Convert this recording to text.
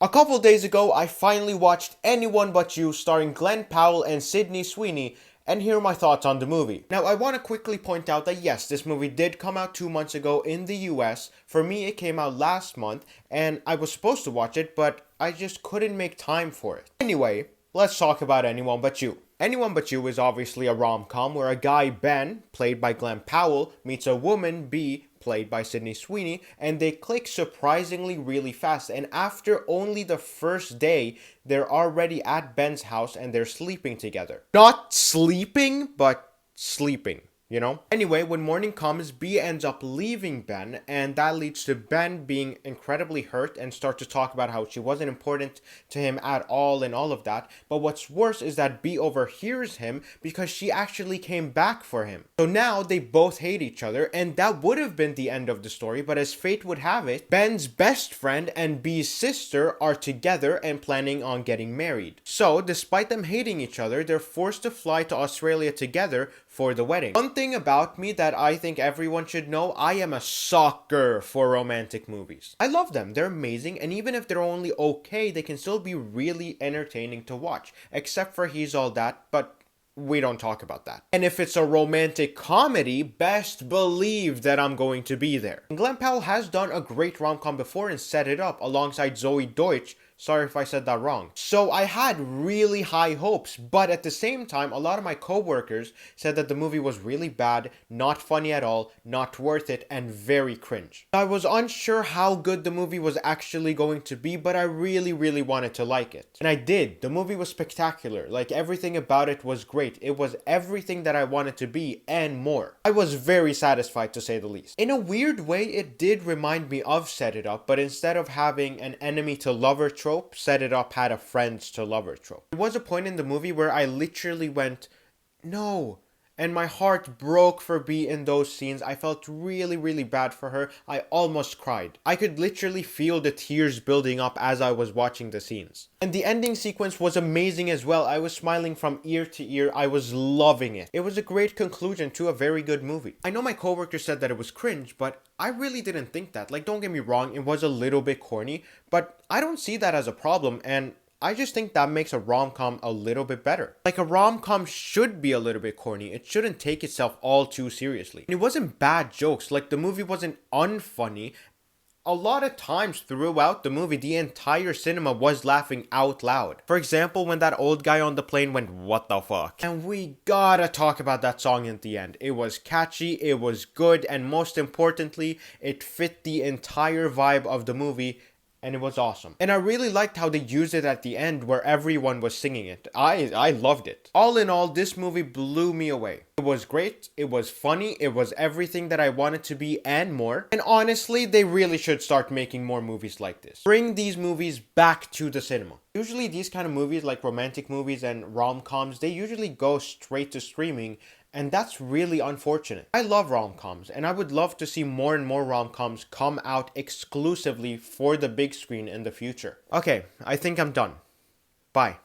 A couple days ago, I finally watched Anyone But You starring Glenn Powell and Sydney Sweeney, and here are my thoughts on the movie. Now, I want to quickly point out that yes, this movie did come out 2 months ago in the US. For me, it came out last month, and I was supposed to watch it, but I just couldn't make time for it. Anyway, let's talk about Anyone But You. Anyone But You is obviously a rom-com where a guy, Ben, played by Glenn Powell, meets a woman, B, played by Sydney Sweeney, and they click surprisingly really fast. And after only the first day, they're already at Ben's house and they're sleeping together. Not sleeping, but sleeping. You know? Anyway, when morning comes, B ends up leaving Ben, and that leads to Ben being incredibly hurt and start to talk about how she wasn't important to him at all and all of that. But what's worse is that B overhears him because she actually came back for him. So now they both hate each other, and that would have been the end of the story, but as fate would have it, Ben's best friend and B's sister are together and planning on getting married. So, despite them hating each other, they're forced to fly to Australia together for the wedding. One thing about me that I think everyone should know, I am a sucker for romantic movies. I love them, they're amazing, and even if they're only okay, they can still be really entertaining to watch. Except for He's All That, but we don't talk about that. And if it's a romantic comedy, best believe that I'm going to be there. And Glenn Powell has done a great rom-com before and set it up alongside Zoe Deutsch. Sorry if I said that wrong. So I had really high hopes, but at the same time, a lot of my coworkers said that the movie was really bad, not funny at all, not worth it, and very cringe. I was unsure how good the movie was actually going to be, but I really wanted to like it. And I did. The movie was spectacular. Like, everything about it was great. It was everything that I wanted to be and more. I was very satisfied, to say the least. In a weird way, it did remind me of Set It Up, but instead of having an enemy to lover trope, Set It Up had a friends to lover trope. There was a point in the movie where I literally went, no, and my heart broke for B in those scenes. I felt really bad for her. I almost cried. I could literally feel the tears building up as I was watching the scenes. And the ending sequence was amazing as well. I was smiling from ear to ear. I was loving it. It was a great conclusion to a very good movie. I know my coworker said that it was cringe, but I really didn't think that. Like, don't get me wrong, it was a little bit corny, but I don't see that as a problem, and I just think that makes a rom-com a little bit better. Like, a rom-com should be a little bit corny. It shouldn't take itself all too seriously. And it wasn't bad jokes. Like, the movie wasn't unfunny. A lot of times throughout the movie, the entire cinema was laughing out loud. For example, when that old guy on the plane went, "What the fuck?" And we gotta talk about that song at the end. It was catchy, it was good, and most importantly, it fit the entire vibe of the movie. And it was awesome. And I really liked how they used it at the end where everyone was singing it. I loved it. All in all, this movie blew me away. It was great, it was funny, it was everything that I wanted to be and more. And honestly, they really should start making more movies like this. Bring these movies back to the cinema. Usually these kind of movies, like romantic movies and rom-coms, they usually go straight to streaming, and that's really unfortunate. I love rom-coms, and I would love to see more and more rom-coms come out exclusively for the big screen in the future. Okay, I think I'm done. Bye.